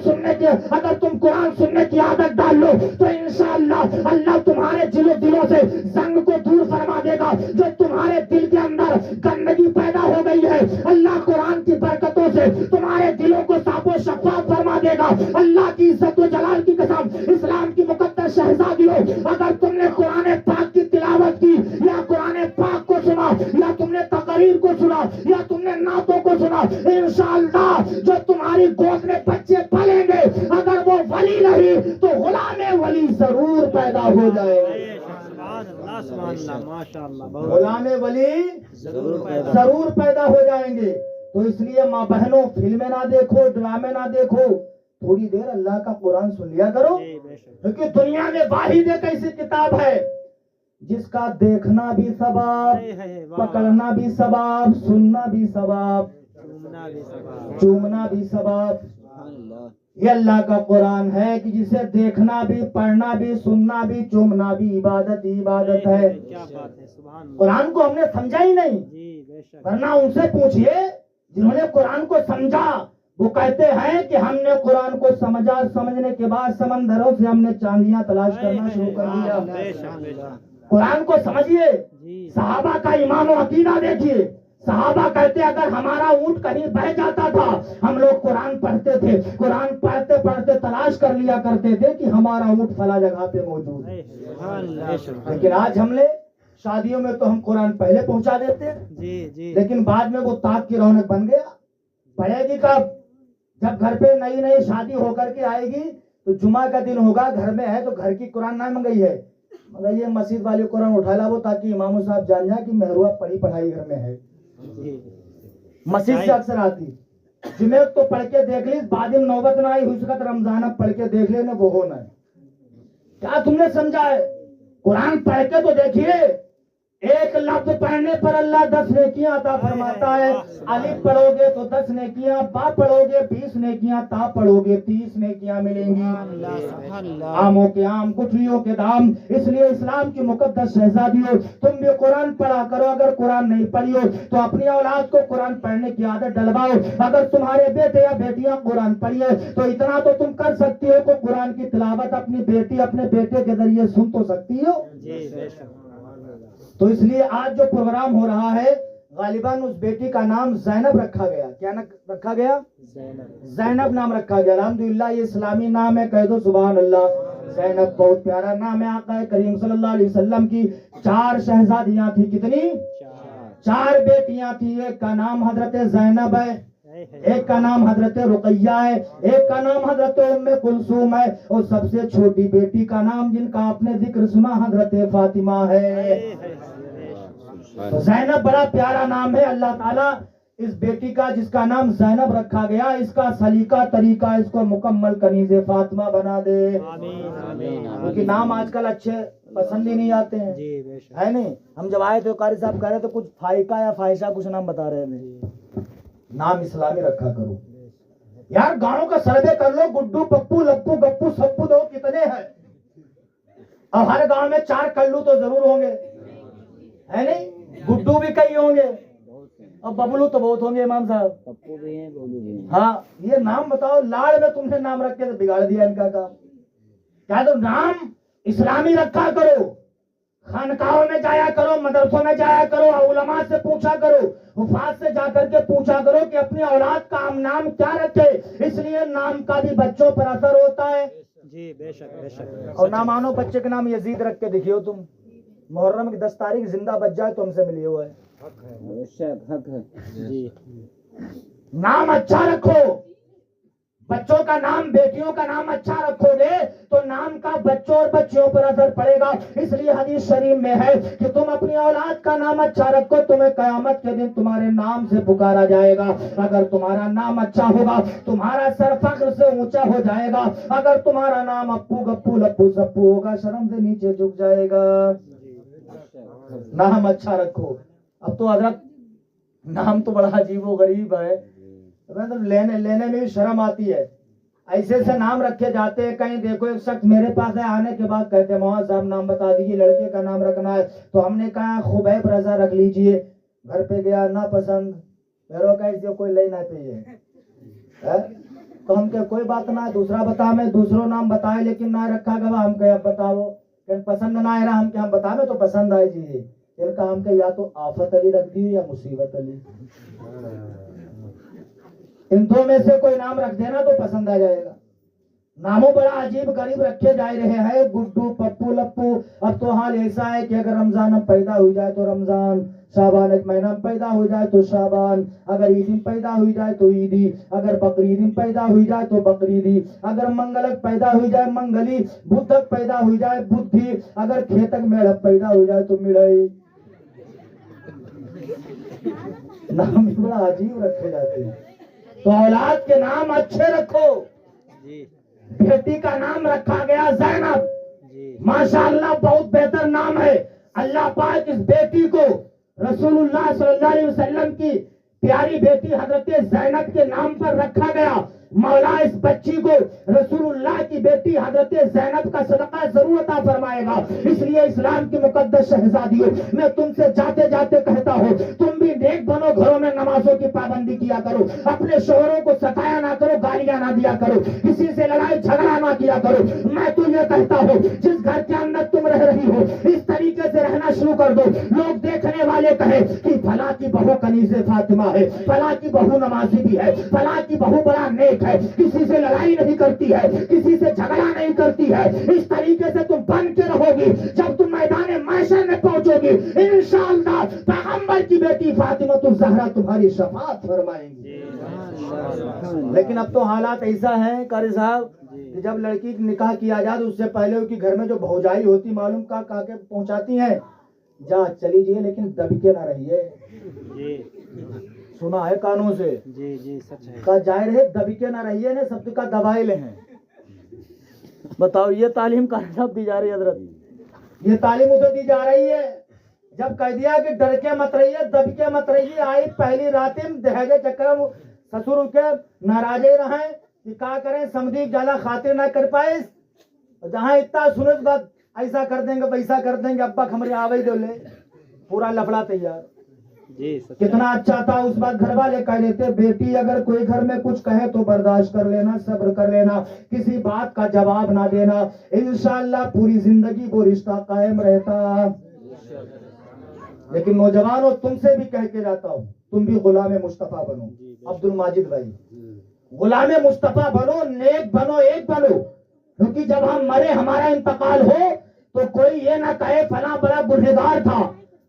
سننے کی عادت ڈال لو تو انشاءاللہ اللہ تمہارے دلوں سے زنگ کو دور فرما دے گا. جو تمہارے دل کے اندر گندگی پیدا ہو گئی ہے اللہ قرآن کی برکتوں سے تمہارے دلوں کو صاف و شفاف فرما دے گا. اللہ کی عزت و جلال کی قسم اسلام کی مقدس شہزادیوں, اگر تم نے قرآن پاک کی تلاوت کی یا قرآن پاک کو سنا یا تم نے تقریر کو سنا یا تم نے نعتوں کو سنا, انشاءاللہ جو تمہاری گود میں بچے پلیں گے اگر وہ ولی نہیں تو غلام ولی ضرور پیدا ہو جائے گا. غلام ولی ضرور پیدا ہو جائیں گے. تو اس لیے ماں بہنوں فلمیں نہ دیکھو, ڈرامے نہ دیکھو, تھوڑی دیر اللہ کا قرآن سن لیا کرو, کیونکہ دنیا میں واحد ایک ایسی کتاب ہے جس کا دیکھنا بھی ثواب, پکڑنا بھی ثواب, سننا بھی ثواب, چومنا بھی ثواب. یہ اللہ کا قرآن ہے کہ جسے دیکھنا بھی, پڑھنا بھی, سننا بھی, چومنا بھی عبادت ہی عبادت ہے. قرآن کو ہم نے سمجھا ہی نہیں, ورنہ ان سے پوچھئے جنہوں نے قرآن کو سمجھا, وہ کہتے ہیں کہ ہم نے قرآن کو سمجھا, سمجھنے کے بعد سمندروں سے ہم نے چاندیاں تلاش کرنا شروع کر دیا. قرآن کو سمجھیے, صحابہ کا ایمان و عقیدہ دیکھیے. صحابہ کہتے اگر ہمارا اونٹ کہیں بہ جاتا تھا ہم لوگ قرآن پڑھتے تھے, قرآن پڑھتے پڑھتے تلاش کر لیا کرتے تھے کہ ہمارا اونٹ فلاں جگہ پہ موجود ہے. لیکن آج ہم نے شادیوں میں تو ہم قرآن پہلے پہنچا دیتے ہیں, لیکن بعد میں وہ تاک کی رونق بن گیا. پڑھے گی کب؟ جب گھر پہ نئی نئی شادی ہو کر کے آئے گی تو جمعہ کا دن ہوگا, گھر میں ہے تو گھر کی قرآن نہ منگئی ہے, مگر یہ مسجد والی قرآن اٹھا لا وہ تاکہ امام صاحب جان جائیں کہ محروہ پڑھی پڑھائی گھر میں ہے. مسجد سے اکثر آتی, جمعہ تو پڑھ کے دیکھ لی, بعد میں نوبت نہ آئی حسقت رمضانہ پڑھ کے دیکھ لینے وہ ہونا ہے. کیا تم نے سمجھا ہے؟ قرآن پڑھ کے تو دیکھیے, ایک لفظ پڑھنے پر اللہ 10 نیکیاں عطا فرماتا ہے. الف پڑھو گے تو 10 نیکیاں, با پڑھو گے 20 نیکیاں, تا پڑھو گے 30 نیکیاں ملیں گی. آموں کے آم, گٹھلیوں کے دام. اس لیے اسلام کی مقدس شہزادیوں تم بھی قرآن پڑھا کرو. اگر قرآن نہیں پڑھی ہو تو اپنی اولاد کو قرآن پڑھنے کی عادت ڈلواؤ. اگر تمہارے بیٹے یا بیٹیاں قرآن پڑھیے تو اتنا تو تم کر سکتی ہو کہ قرآن کی تلاوت اپنی بیٹی اپنے بیٹے کے ذریعے سن تو سکتی ہو. تو اس لیے آج جو پروگرام ہو رہا ہے غالباً اس بیٹی کا نام زینب رکھا گیا. کیا رکھا گیا؟ زینب نام رکھا گیا. الحمدللہ یہ اسلامی نام ہے, کہہ دو سبحان اللہ. زینب بہت پیارا نام ہے. آقا کریم صلی اللہ علیہ وسلم کی 4 شہزادیاں تھی. کتنی؟ 4 بیٹیاں تھی. ایک کا نام حضرت زینب ہے, ایک کا نام حضرت رقیہ ہے, ایک کا نام حضرت ام کلثوم ہے, اور سب سے چھوٹی بیٹی کا نام جن کا آپ نے ذکر سنا حضرت فاطمہ ہے. تو زینب بڑا پیارا نام ہے. اللہ تعالیٰ اس بیٹی کا جس کا نام زینب رکھا گیا, اس کا سلیقہ طریقہ اس کو مکمل کنیز فاطمہ بنا دے. کیونکہ نام آج کل اچھے پسند ہی نہیں آتے ہیں, ہے نہیں. ہم جب آئے تو قاری صاحب کہہ رہے تو کچھ فائقہ یا فائشہ کچھ نام بتا رہے تھے. نام اسلامی رکھا کرو یار. گاؤں کا سروے کر لو, گڈو پپو لپو گپو سپو دو کتنے ہیں, اور ہر گاؤں میں 4 کلو تو ضرور ہوں گے, ہے نہیں. گڈو بھی کئی ہوں گے اور ببلو تو بہت ہوں گے امام صاحب. پپو بھی ہیں, ببلو بھی ہیں. ہاں یہ نام بتاؤ, لاڑ میں تم نے نام رکھ کے بگاڑ دیا ان کا کام. کیا تو نام اسلامی رکھا کرو, خانقاہوں میں جایا کرو, مدرسوں میں جایا کرو, علماء سے پوچھا کرو, حفاظ سے جا کر کے پوچھا کرو کہ اپنی اولاد کا نام کیا رکھے. اس لیے نام کا بھی بچوں پر اثر ہوتا ہے. جی بے شک بے شک. اور نہ مانو بچے کا نام یزید رکھ کے دکھیو تم, محرم کی 10 تاریخ زندہ بچ جائے تو ہم سے ملیے ہوئے. حق ہے. جی نام اچھا رکھو, بچوں کا نام, بیٹیوں کا نام اچھا رکھو گے تو نام کا بچوں اور بچیوں پر اثر پڑے گا. اس لیے حدیث شریف میں ہے کہ تم اپنی اولاد کا نام اچھا رکھو, تمہیں قیامت کے دن تمہارے نام سے پکارا جائے گا. اگر تمہارا نام اچھا ہوگا تمہارا سر فخر سے اونچا ہو جائے گا. اگر تمہارا نام اپو گپو لپو سپو ہوگا شرم سے نیچے جھک جائے گا. نام اچھا رکھو. اب تو حضرت نام تو بڑا عجیب و غریب ہے, لینے میں بھی شرم آتی ہے. ایسے سے نام رکھے جاتے ہیں. کہیں دیکھو ایک شخص میرے پاس ہے, آنے کے بعد کہتے ہیں مولانا صاحب نام بتا دیجیے, لڑکے کا نام رکھنا ہے. تو ہم نے کہا خبیب رضا رکھ لیجئے. گھر پہ گیا نا پسند, میرے کہا کوئی لے نہ پہ, تو ہم کہ کوئی بات نہ, دوسرا بتا. میں دوسروں نام بتائے لیکن نہ رکھا گا. ہم کہ اب بتاؤ, کہ پسند نہ آئے رہا. ہم کہ ہم بتا میں تو پسند آئے جی. ان کا ہم کہ یا تو آفت علی رکھ دی یا مصیبت علی, ان دو میں سے کوئی نام رکھ دینا تو پسند آ جائے گا. ناموں بڑا عجیب غریب رکھے جا رہے ہیں, گڈو پپو لپو. اب تو حال ایسا ہے کہ اگر رمضان میں پیدا ہو جائے تو رمضان, شعبان ایک مہینہ میں پیدا ہو جائے تو شعبان, اگر عید پیدا ہو جائے تو عیدی, اگر بقرعید پیدا ہو جائے تو بقرعیدی, اگر منگلک پیدا ہو جائے منگلی, بدھک پیدا ہو جائے بدھی, اگر کھیتک میڑک پیدا ہو جائے تو میڑئی. نام بڑا عجیب رکھے جاتے ہیں. تو اولاد کے نام اچھے رکھو. بیٹی کا نام رکھا گیا زینب, ماشاءاللہ بہت بہتر نام ہے. اللہ پاک اس بیٹی کو رسول اللہ صلی اللہ علیہ وسلم کی پیاری بیٹی حضرت زینب کے نام پر رکھا گیا. مولا اس بچی کو رسول اللہ کی بیٹی حضرت زینب کا صدقہ ضرور عطا فرمائے گا. اس لیے اسلام کی مقدس شہزادیوں, میں تم سے جاتے جاتے کہتا ہوں تم بھی نیک بنو, گھروں میں نمازوں کی پابندی کیا کرو, اپنے شوہروں کو ستایا نہ کرو, گالیاں نہ دیا کرو, کسی سے لڑائی جھگڑا نہ کیا کرو. میں تو یہ کہتا ہوں جس گھر کے اندر تم رہ رہی ہو اس طریقے سے رہنا شروع کر دو. لوگ دیکھنے والے کہیں کہ فلاں کی بہو کنیز فاطمہ ہے, فلاں کی بہو نمازی بھی ہے, فلاں کی بہو بڑا نیک ہے, کسی سے لڑائی نہیں کرتی ہے, کسی سے جھگڑا نہیں کرتی ہے. اس طریقے سے تم بن کے رہو گی. جب تم میدان محشر میں پہنچو گی انشاءاللہ پیغمبر کی بیٹی فاطمہ الزہرا تمہاری شفاعت فرمائیں گی. لیکن اب تو حالات ایسا ہے قاری صاحب کہ جب لڑکی کی نکاح کیا جائے تو اس سے پہلے ان کی گھر میں جو بھوجائی ہوتی معلوم کا کے پہنچاتی ہیں, جا چلی جائیے لیکن دب کے نہ رہیے. سنا ہے کانوں سے, جی جی سچ ہے. کا جائر ہے دبکے نہ رہیے نا, سب کا دبائل ہیں. بتاؤ یہ تعلیم کہاں سب دی جا رہی ہے حضرت, یہ تعلیم ادھر دی جا رہی ہے. جب کہہ دیا کہ ڈر کے مت رہیے, دب کے مت رہیے, آئی پہلی راتم دہیج چکر سسر کے ناراضے رہیں کہ کیا کریں, سمدھی جالا خاطر نہ کر پائے. جہاں اتنا سنت بات ایسا کر دیں گے ویسا کر دیں گے, ابا ہمارے آوے دو لے, پورا لفڑا تیار. کتنا اچھا تھا اس بات گھر والے کہہ دیتے بیٹی اگر کوئی گھر میں کچھ کہے تو برداشت کر لینا, صبر کر لینا, کسی بات کا جواب نہ دینا, انشاءاللہ پوری زندگی وہ رشتہ قائم رہتا. لیکن نوجوانوں تم سے بھی کہہ کے جاتا ہوں تم بھی غلام مصطفیٰ بنو. عبد الماجد بھائی غلام مصطفیٰ بنو, نیک بنو, ایک بنو, کیونکہ جب ہم مرے ہمارا انتقال ہو تو کوئی یہ نہ کہے فلاں بڑا گنہگار تھا,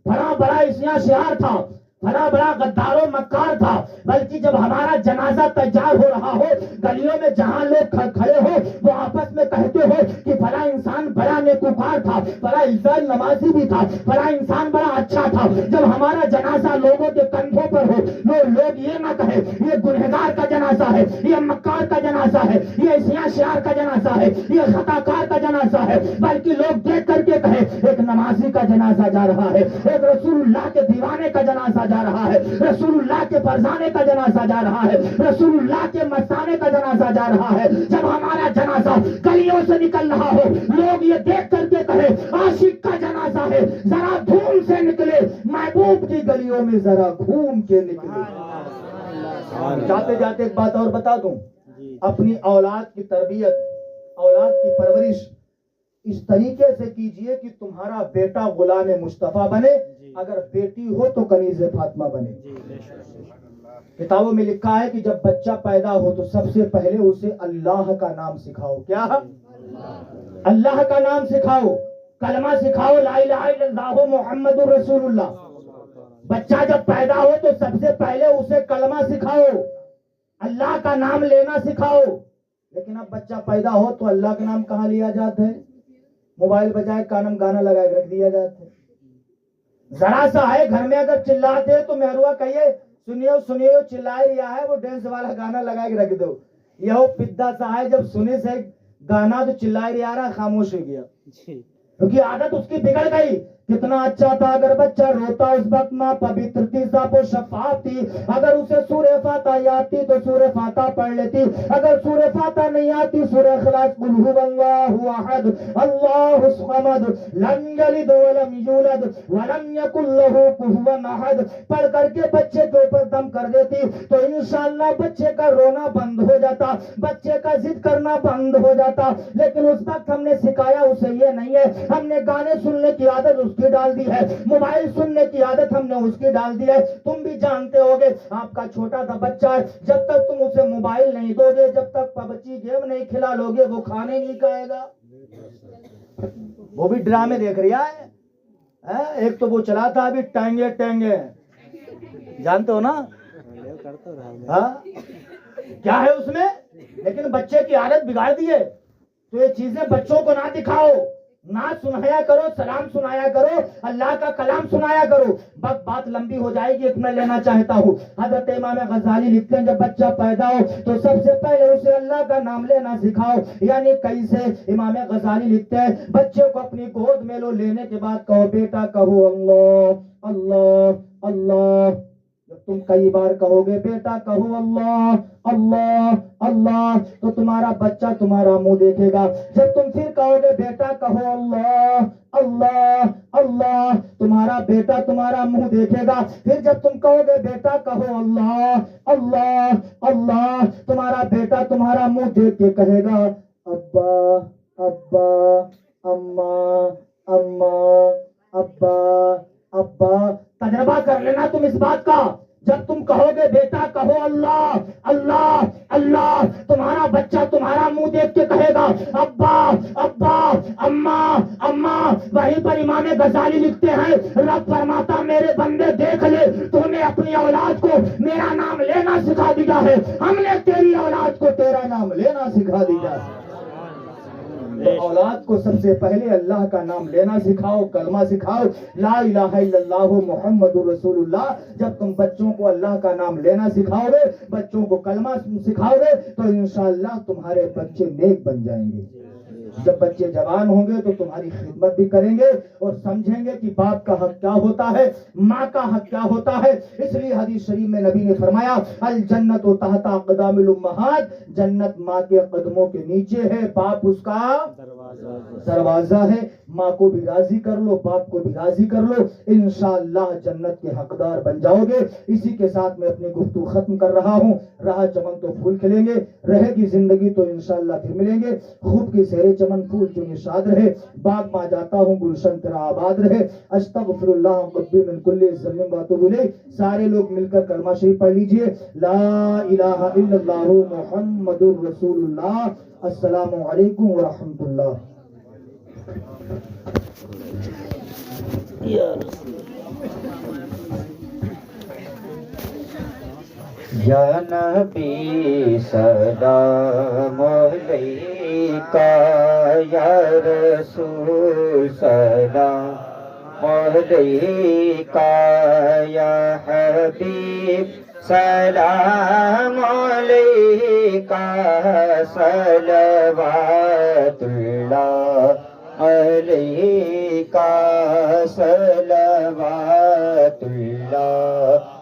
فلاں بڑا اسیاں شعار تھا, فلاں بڑا غدار و مکار تھا, بلکہ جب ہمارا جنازہ تیار ہو رہا ہو گلیوں میں جہاں لوگ کھڑے ہو وہ آپس میں کہتے ہو کہ فلاں انسان بڑا نیکوکار تھا, فلاں انسان نمازی بھی تھا, فلاں انسان بڑا اچھا تھا. جب ہمارا جنازہ لوگوں کے کندھوں پر ہو لوگ یہ نہ کہے یہ گنہگار کا جنازہ ہے, یہ مکار کا جنازہ ہے, یہ اسیاں شعار کا جنازہ ہے, یہ خطا کار کا جنازہ ہے, بلکہ لوگ دیکھ کر کے کہے ایک نمازی کا جنازہ جا رہا ہے, ایک رسول اللہ کے دیوانے کا جنازہ جا رہا ہے, رسول اللہ کے فرزانے کا جنازہ جا رہا ہے, رسول اللہ کے مستانے کا جنازہ جا رہا ہے. جب ہمارا جنازہ گلیوں سے نکل رہا ہو لوگ یہ دیکھ کر کے کہے عاشق کا جنازہ ہے, ذرا دھوم سے نکلے, محبوب کی گلیوں میں ذرا گھوم کے نکلے. جاتے جاتے ایک بات اور بتا دوں, اپنی اولاد کی تربیت, اولاد کی پرورش اس طریقے سے کیجئے کہ تمہارا بیٹا غلام مصطفیٰ بنے, اگر بیٹی ہو تو کنیز فاطمہ بنے. کتابوں میں لکھا ہے کہ جب بچہ پیدا ہو تو سب سے پہلے اسے اللہ کا نام سکھاؤ. کیا؟ اللہ کا نام سکھاؤ, کلمہ سکھاؤ, لا الہ الا اللہ محمد رسول اللہ. بچہ جب پیدا ہو تو سب سے پہلے اسے کلمہ سکھاؤ, اللہ کا نام لینا سکھاؤ. لیکن اب بچہ پیدا ہو تو اللہ کا نام کہاں لیا جاتا ہے؟ موبائل بجائے کانم گانا لگا کے رکھ دیا جاتا ہے. ذرا سا ہے گھر میں اگر چلاتے تو مہروا کہیے سنیو سنیو چلائے رہا ہے, وہ ڈینس والا گانا لگا کے رکھ دو. یہ پدا سا ہے جب سنے سے گانا تو چلائے رہا, خاموش ہو گیا کیونکہ عادت اس کی بگڑ گئی. کتنا اچھا تھا اگر بچہ روتا اس وقت ماں پوترتی صاف و شفاف تھی, اگر اسے سورہ فاتحہ آتی تو سورہ فاتحہ پڑھ لیتی, اگر سورہ فاتحہ نہیں آتی سورہ اخلاص قل هو اللہ احد اللہ الصمد لم یلد ولم یولد ولم یکن له کفوا احد پڑھ کر کے بچے کے اوپر دم کر دیتی تو انشاءاللہ بچے کا رونا بند ہو جاتا, بچے کا ضد کرنا بند ہو جاتا. لیکن اس وقت ہم نے سکھایا اسے یہ نہیں ہے, ہم نے گانے سننے کی عادت اس کی ڈال دی ہے, موبائل سننے کی عادت ہم نے اس کی ڈال دی ہے. تم بھی جانتے ہوگے آپ کا چھوٹا سا بچہ ہے, جب تک تم اسے موبائل نہیں دو گے, جب تک پبجی گیم نہیں کھلا لو گے وہ کھانے نہیں کھائے گا. وہ بھی ڈرامے دیکھ رہا ہے. ایک تو وہ چلا تھا ابھی ٹینگے ٹینگے, جانتے ہو نا, کیا ہے اس میں, لیکن بچے کی عادت بگاڑ دی ہے. تو یہ چیزیں بچوں کو نہ دکھاؤ, نعت سنایا کرو, سلام سنایا کرو, اللہ کا کلام سنایا کرو. بات لمبی ہو جائے گی, ایک میں لینا چاہتا ہوں. حضرت امام غزالی لکھتے ہیں جب بچہ پیدا ہو تو سب سے پہلے اسے اللہ کا نام لینا سکھاؤ. یعنی کیسے؟ امام غزالی لکھتے ہیں بچے کو اپنی گود میں لو, لینے کے بعد کہو بیٹا کہو اللہ اللہ اللہ. جب تم کئی بار کہو گے بیٹا کہو اللہ اللہ اللہ تو تمہارا بچہ تمہارا منہ دیکھے گا. جب تم پھر کہو گے بیٹا کہو اللہ اللہ اللہ تمہارا بیٹا تمہارا منہ دیکھے گا. پھر جب تم کہو گے بیٹا کہو اللہ اللہ اللہ تمہارا بیٹا تمہارا منہ دیکھ کے کہے گا ابا ابا اماں اماں ابا ابا. تجربہ کر لینا تم اس بات کا, جب تم کہو گے بیٹا کہو اللہ اللہ اللہ تمہارا بچہ تمہارا منہ دیکھ کے کہے گا ابا ابا اماں اماں. وہیں پر امام غزالی لکھتے ہیں رب فرماتا میرے بندے دیکھ لے, تو نے اپنی اولاد کو میرا نام لینا سکھا دیا ہے, ہم نے تیری اولاد کو تیرا نام لینا سکھا دیا ہے. تو اولاد کو سب سے پہلے اللہ کا نام لینا سکھاؤ, کلمہ سکھاؤ, لا الہ الا اللہ محمد رسول اللہ. جب تم بچوں کو اللہ کا نام لینا سکھاؤ گے, بچوں کو کلمہ سکھاؤ گے تو انشاءاللہ تمہارے بچے نیک بن جائیں گے. جب بچے جوان ہوں گے تو تمہاری خدمت بھی کریں گے اور سمجھیں گے کہ باپ کا حق کیا ہوتا ہے, ماں کا حق کیا ہوتا ہے. اس لیے حدیث شریف میں نبی نے فرمایا الجنت تحت اقدام الامہات, جنت ماں کے قدموں کے نیچے ہے, باپ اس کا دروازہ ہے. ماں کو بھی راضی کر لو، باپ کو بھی راضی کر لو، انشاءاللہ جنت کے حقدار بن جاؤ گے۔ اسی کے ساتھ میں اپنی گفتگو ختم کر رہا ہوں۔ رہا چمن تو پھول کھلیں گے، رہے گی زندگی تو انشاءاللہ پھر ملیں گے۔ خوب کی سہرے چمن پھول چو نشاد رہے، باغ ما جاتا ہوں گلشن تیرا آباد رہے۔ استغفر اللہ ربی من کل ذنب واتوب الیہ۔ سارے لوگ مل کر کلمہ شریف پڑھ لیجئے، لا الہ الا اللہ محمد رسول اللہ۔ السلام علیکم ورحمۃ اللہ۔ یا نبی سلام علیکہ، یا رسول سلام علیکہ، یا حبیب سلام علیکہ، صلوات اللہ علیکہ، صلوات اللہ